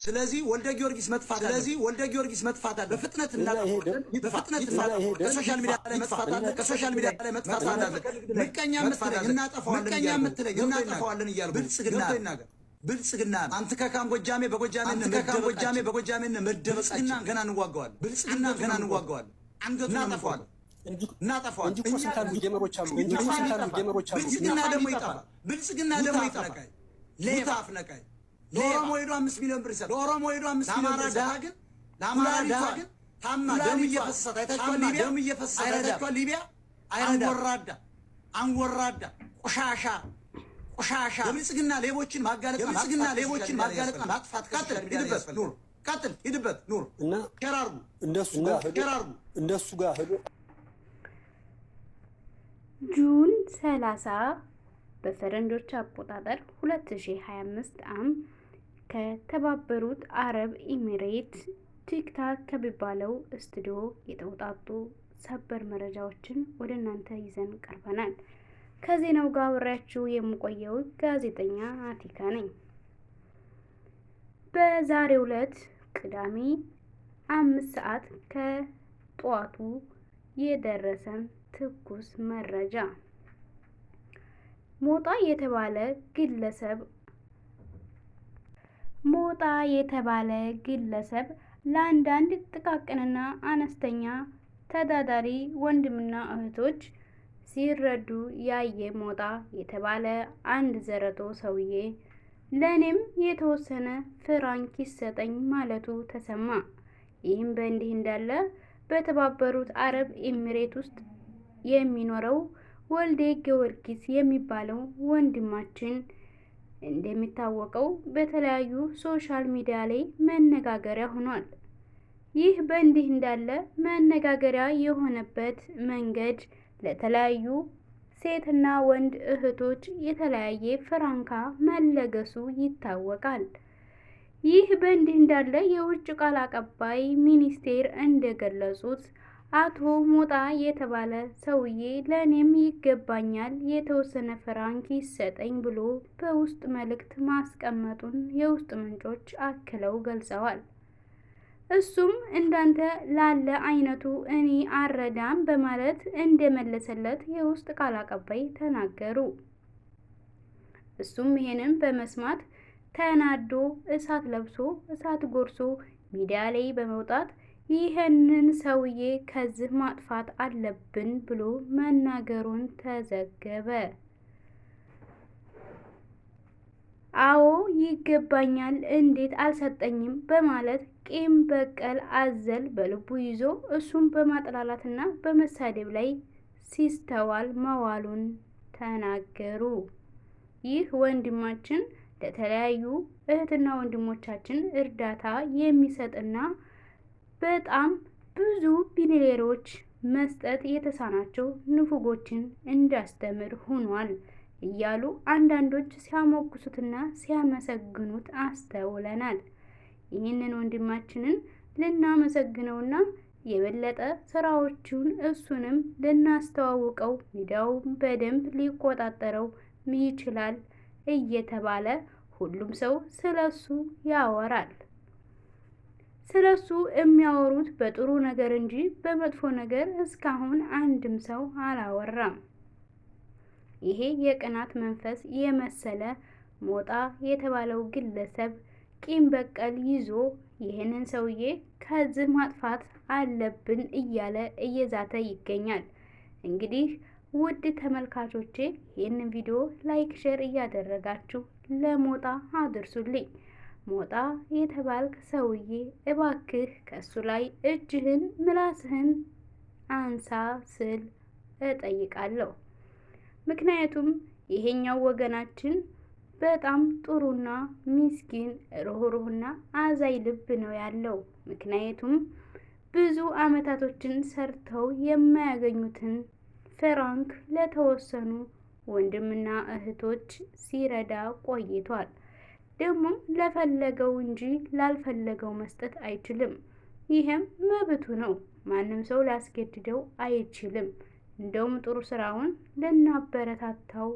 ስለዚህ ወልደ ጊዮርጊስ መጥፋት አለ። በፍጥነት ከሶሻል ሚዲያ ላይ መጥፋት አለ። ምቀኛ የምትለኝ እያሉ ብልጽግና አንተ ከካም ጎጃሜ በጎጃሜ መደበጽግና ገና እንዋጋዋለን። አንገቱን እናጠፋዋለን። ብልጽግና ደግሞ ይጠፋል። ሌባ አፍነቃይ ለኦሮሞ ሄዶ 5 ሚሊዮን ብር ይሰጣል። ለአማራ ድሃ ግን ታማ ደም እየፈሰሰ አይታችኋል። ሊቢያ አንወራዳ ቆሻሻ የብልጽግና ሌቦችን ማጋለጥ ማጥፋት። ሂድበት ኑር እና እንደሱ ጋር ሄዶ ጁን 30 በፈረንጆች አቆጣጠር 2025 ከተባበሩት አረብ ኤሚሬት ቲክታክ ከሚባለው ስቱዲዮ የተውጣጡ ሰበር መረጃዎችን ወደ እናንተ ይዘን ቀርበናል። ከዜናው ጋር አብሬያችሁ የምቆየው ጋዜጠኛ አቲካ ነኝ። በዛሬው ዕለት ቅዳሜ 5 ሰዓት ከጠዋቱ የደረሰን ትኩስ መረጃ ሞጣ የተባለ ግለሰብ ለአንዳንድ ጥቃቅንና አነስተኛ ተዳዳሪ ወንድምና እህቶች ሲረዱ ያየ ሞጣ የተባለ አንድ ዘረጦ ሰውዬ ለኔም የተወሰነ ፍራንክ ይሰጠኝ ማለቱ ተሰማ። ይህም በእንዲህ እንዳለ በተባበሩት አረብ ኤሚሬት ውስጥ የሚኖረው ወልደ ጊዮርጊስ የሚባለው ወንድማችን እንደሚታወቀው በተለያዩ ሶሻል ሚዲያ ላይ መነጋገሪያ ሆኗል። ይህ በእንዲህ እንዳለ መነጋገሪያ የሆነበት መንገድ ለተለያዩ ሴትና ወንድ እህቶች የተለያየ ፍራንካ መለገሱ ይታወቃል። ይህ በእንዲህ እንዳለ የውጭ ቃል አቀባይ ሚኒስቴር እንደገለጹት አቶ ሞጣ የተባለ ሰውዬ ለኔም ይገባኛል የተወሰነ ፍራንክ ይሰጠኝ ብሎ በውስጥ መልእክት ማስቀመጡን የውስጥ ምንጮች አክለው ገልጸዋል። እሱም እንዳንተ ላለ አይነቱ እኔ አረዳም በማለት እንደመለሰለት የውስጥ ቃል አቀባይ ተናገሩ። እሱም ይሄንን በመስማት ተናዶ እሳት ለብሶ እሳት ጎርሶ ሚዲያ ላይ በመውጣት ይህንን ሰውዬ ከዚህ ማጥፋት አለብን ብሎ መናገሩን ተዘገበ። አዎ ይገባኛል እንዴት አልሰጠኝም በማለት ቂም በቀል አዘል በልቡ ይዞ እሱም በማጥላላትና በመሳደብ ላይ ሲስተዋል መዋሉን ተናገሩ። ይህ ወንድማችን ለተለያዩ እህትና ወንድሞቻችን እርዳታ የሚሰጥና በጣም ብዙ ቢሊዮነሮች መስጠት የተሳናቸው ንፉጎችን እንዳስተምር ሆኗል እያሉ አንዳንዶች ሲያሞግሱትና ሲያመሰግኑት አስተውለናል። ይህንን ወንድማችንን ልናመሰግነውና የበለጠ ስራዎቹን እሱንም ልናስተዋውቀው ሚዲያው በደንብ ሊቆጣጠረው ይችላል እየተባለ ሁሉም ሰው ስለሱ ያወራል። ስለሱ የሚያወሩት በጥሩ ነገር እንጂ በመጥፎ ነገር እስካሁን አንድም ሰው አላወራም። ይሄ የቅናት መንፈስ የመሰለ ሞጣ የተባለው ግለሰብ ቂም በቀል ይዞ ይህንን ሰውዬ ከዚህ ማጥፋት አለብን እያለ እየዛተ ይገኛል። እንግዲህ ውድ ተመልካቾቼ ይህንን ቪዲዮ ላይክ ሼር እያደረጋችሁ ለሞጣ አድርሱልኝ። ሞጣ የተባልክ ሰውዬ እባክህ ከሱ ላይ እጅህን ምላስህን አንሳ ስል እጠይቃለሁ። ምክንያቱም ይሄኛው ወገናችን በጣም ጥሩና ሚስኪን ሩህሩህና አዛይ ልብ ነው ያለው። ምክንያቱም ብዙ አመታቶችን ሰርተው የማያገኙትን ፍራንክ ለተወሰኑ ወንድምና እህቶች ሲረዳ ቆይቷል። ደግሞ ለፈለገው እንጂ ላልፈለገው መስጠት አይችልም። ይሄም መብቱ ነው። ማንም ሰው ሊያስገድደው አይችልም። እንደውም ጥሩ ስራውን ልናበረታታው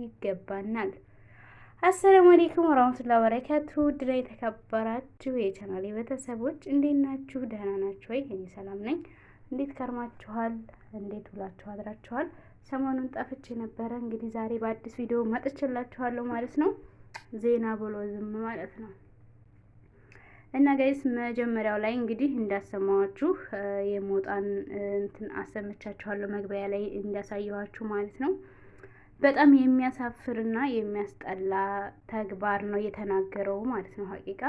ይገባናል። አሰላሙ አለይኩም ወራህመቱላሂ ወበረካቱ። ውድና የተከበራችሁ የቻናሌ ቤተሰቦች እንዴት ናችሁ? ደህና ናችሁ ወይ? እኔ ሰላም ነኝ። እንዴት ከርማችኋል? እንዴት ውላችሁ አድራችኋል? ሰሞኑን ጠፍቼ ነበረ። እንግዲህ ዛሬ በአዲስ ቪዲዮ መጥቼላችኋለሁ ማለት ነው። ዜና ብሎ ዝም ማለት ነው። እና ጋይስ መጀመሪያው ላይ እንግዲህ እንዳሰማዋችሁ የሞጣን እንትን አሰምቻችኋለሁ መግቢያ ላይ እንዳሳየኋችሁ ማለት ነው። በጣም የሚያሳፍርና የሚያስጠላ ተግባር ነው የተናገረው ማለት ነው ሀቂቃ።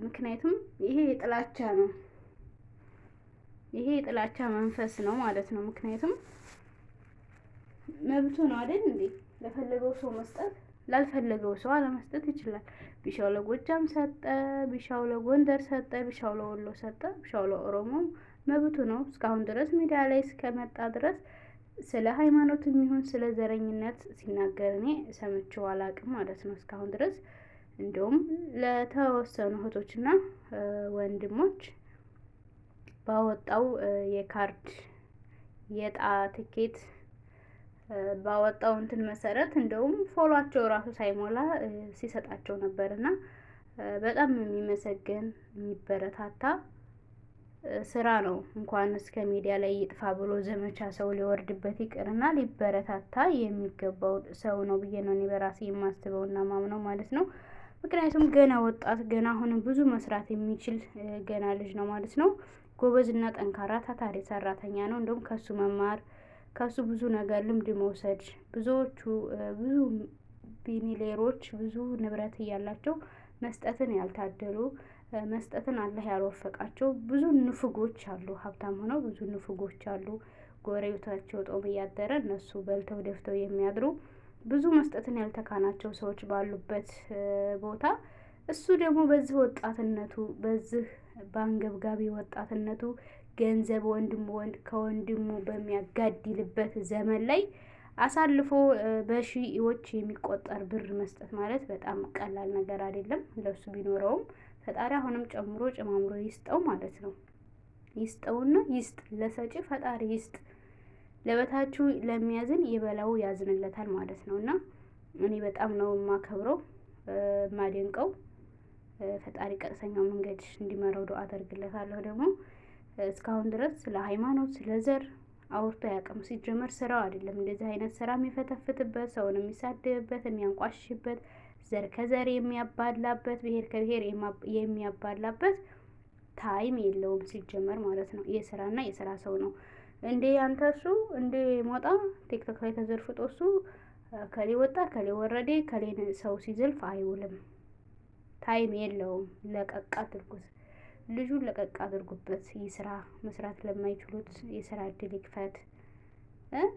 ምክንያቱም ይሄ የጥላቻ ነው፣ ይሄ የጥላቻ መንፈስ ነው ማለት ነው። ምክንያቱም መብቱ ነው አይደል እንዴ? ለፈለገው ሰው መስጠት፣ ላልፈለገው ሰው አለመስጠት ይችላል። ቢሻው ለጎጃም ሰጠ፣ ቢሻው ለጎንደር ሰጠ፣ ቢሻው ለወሎ ሰጠ፣ ቢሻው ለኦሮሞ መብቱ ነው። እስካሁን ድረስ ሚዲያ ላይ እስከመጣ ድረስ ስለ ሃይማኖት የሚሆን ስለ ዘረኝነት ሲናገር እኔ ሰምቼው አላቅም ማለት ነው እስካሁን ድረስ። እንደውም ለተወሰኑ እህቶችና ወንድሞች ባወጣው የካርድ የጣ ትኬት ባወጣው እንትን መሰረት እንደውም ፎሎአቸው ራሱ ሳይሞላ ሲሰጣቸው ነበርና በጣም የሚመሰገን የሚበረታታ ስራ ነው። እንኳን እስከ ሚዲያ ላይ ይጥፋ ብሎ ዘመቻ ሰው ሊወርድበት ይቅርና ሊበረታታ የሚገባው ሰው ነው ብዬ ነው እኔ በራሴ የማስበውና ማምነው ማለት ነው። ምክንያቱም ገና ወጣት ገና አሁንም ብዙ መስራት የሚችል ገና ልጅ ነው ማለት ነው። ጎበዝና ጠንካራ ታታሪ ሰራተኛ ነው። እንደውም ከሱ መማር ከሱ ብዙ ነገር ልምድ መውሰድ። ብዙዎቹ ብዙ ቢሊየነሮች ብዙ ንብረት እያላቸው መስጠትን ያልታደሉ መስጠትን አላህ ያልወፈቃቸው ብዙ ንፉጎች አሉ። ሀብታም ሆነው ብዙ ንፉጎች አሉ። ጎረቤታቸው ጦም እያደረ እነሱ በልተው ደፍተው የሚያድሩ ብዙ መስጠትን ያልተካናቸው ሰዎች ባሉበት ቦታ እሱ ደግሞ በዚህ ወጣትነቱ በዚህ በአንገብጋቢ ወጣትነቱ ገንዘብ ከወንድሙ በሚያጋድልበት ዘመን ላይ አሳልፎ በሺዎች የሚቆጠር ብር መስጠት ማለት በጣም ቀላል ነገር አይደለም። ለሱ ቢኖረውም ፈጣሪ አሁንም ጨምሮ ጨማምሮ ይስጠው ማለት ነው። ይስጠውና ይስጥ፣ ለሰጪ ፈጣሪ ይስጥ። ለበታቹ ለሚያዝን የበላው ያዝንለታል ማለት ነው። እና እኔ በጣም ነው የማከብረው የማደንቀው። ፈጣሪ ቀጥተኛው መንገድ እንዲመራው ዱአ አደርግለታለሁ። ደግሞ እስካሁን ድረስ ስለ ሃይማኖት ስለ ዘር አውርቶ ያውቅም። ሲጀመር ስራው አይደለም እንደዚህ አይነት ስራ የሚፈተፍትበት፣ ሰውን የሚሳደብበት፣ የሚያንቋሽሽበት፣ ዘር ከዘር የሚያባላበት፣ ብሔር ከብሔር የሚያባላበት ታይም የለውም ሲጀመር ማለት ነው። የስራና የስራ ሰው ነው። እንዴ አንተ እሱ እንዴ ሞጣ ቲክቶክ ላይ ተዘርፍጦ እሱ ከሌ ወጣ ከሌ ወረዴ ከሌ ሰው ሲዘልፍ አይውልም። ታይም የለውም። ለቀቅ አድርጉት፣ ልጁን ለቀቅ አድርጉበት። ይስራ። መስራት ለማይችሉት የስራ እድል ይክፈት፣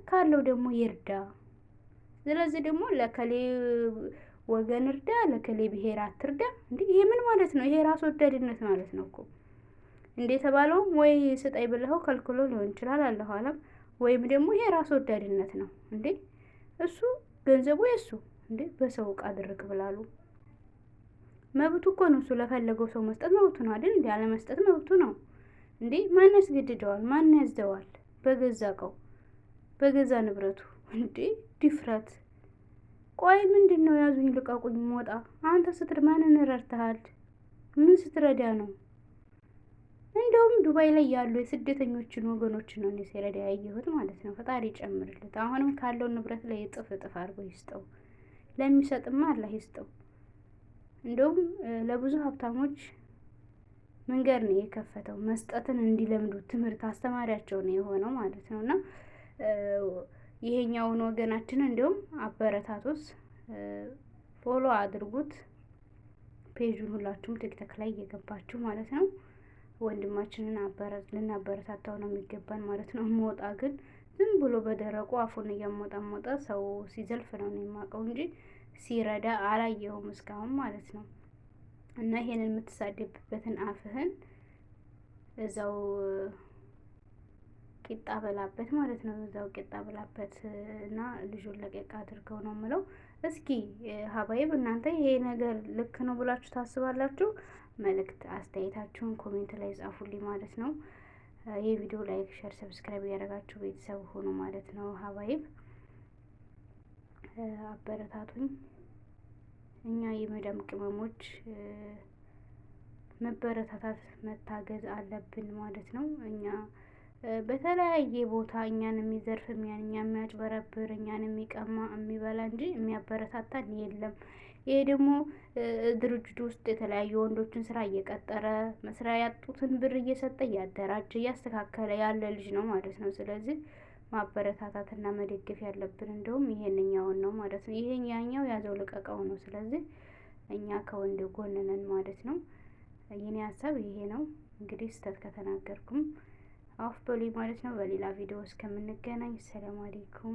ካለው ደግሞ ይርዳ። ስለዚህ ደግሞ ለከሌ ወገን እርዳ፣ ለከሌ ብሔር አትርዳ። እንዴ ይሄ ምን ማለት ነው? ይሄ ራስ ወዳድነት ማለት ነው እኮ። እንዴ ተባለውም ወይ ስጠይ ብለው ከልክሎ ሊሆን ይችላል አለሁ አለም፣ ወይም ደግሞ ይሄ ራስ ወዳድነት ነው። እንዴ እሱ ገንዘቡ የሱ እንዴ በሰው ዕቃ ድርቅ ብላሉ። መብቱ እኮ ነው። እሱ ለፈለገው ሰው መስጠት መብቱ ነው አይደል? እንዴ ያለ መስጠት መብቱ ነው። እንዴ ማን ያስገድደዋል? ማን ያዘዋል? በገዛ ዕቃው በገዛ ንብረቱ። እንዴ ድፍረት! ቆይ ምንድን ነው? ያዙኝ ልቀቁኝ ሞጣ። አንተ ስትር ማንን ረድተሃል? ምን ስትረዳ ነው? እንደውም ዱባይ ላይ ያሉ የስደተኞችን ወገኖችን ነው ሲረዳ ያየሁት ማለት ነው። ፈጣሪ ጨምርለት። አሁንም ካለው ንብረት ላይ እጥፍ አድርጎ ይስጠው። ለሚሰጥማ አላህ ይስጠው። እንደውም ለብዙ ሀብታሞች መንገድ ነው የከፈተው። መስጠትን እንዲለምዱ ትምህርት አስተማሪያቸው ነው የሆነው ማለት ነው። እና ይሄኛውን ወገናችን እንደውም አበረታቱስ፣ ፎሎ አድርጉት ፔጁን ሁላችሁም ቲክቶክ ላይ እየገባችሁ ማለት ነው። ወንድማችንን ልናበረታታው ነው የሚገባን ማለት ነው። ሞጣ ግን ዝም ብሎ በደረቁ አፉን እያሞጣሞጠ ሰው ሲዘልፍ ነው የማውቀው እንጂ ሲረዳ አላየሁም እስካሁን ማለት ነው። እና ይሄንን የምትሳደብበትን አፍህን እዛው ቂጣ በላበት ማለት ነው። እዛው ቂጣ በላበት እና ልጁን ለቀቅ አድርገው ነው የምለው። እስኪ ሀባይብ እናንተ ይሄ ነገር ልክ ነው ብላችሁ ታስባላችሁ? መልእክት አስተያየታችሁን ኮሜንት ላይ ጻፉልኝ ማለት ነው። ይሄ ቪዲዮ ላይክ፣ ሼር፣ ሰብስክራይብ ያደረጋችሁ ቤተሰብ ሆኖ ማለት ነው። ሀባይብ አበረታቱኝ። እኛ የመዳም ቅመሞች መበረታታት መታገዝ አለብን ማለት ነው። እኛ በተለያየ ቦታ እኛን የሚዘርፍ እኛን የሚያጭበረብር እኛን የሚቀማ የሚበላ እንጂ የሚያበረታታን የለም። ይሄ ደግሞ ድርጅቱ ውስጥ የተለያዩ ወንዶችን ስራ እየቀጠረ መስሪያ ያጡትን ብር እየሰጠ እያደራጀ እያስተካከለ ያለ ልጅ ነው ማለት ነው። ስለዚህ ማበረታታትና መደገፍ ያለብን እንደውም ይሄንኛውን ነው ማለት ነው። ይሄኛው ያዘው ልቀቀው ነው። ስለዚህ እኛ ከወንድ ጎን ነን ማለት ነው። የኔ ሀሳብ ይሄ ነው። እንግዲህ ስህተት ከተናገርኩም አፍ በሉኝ ማለት ነው። በሌላ ቪዲዮ እስከምንገናኝ ሰላም አለይኩም።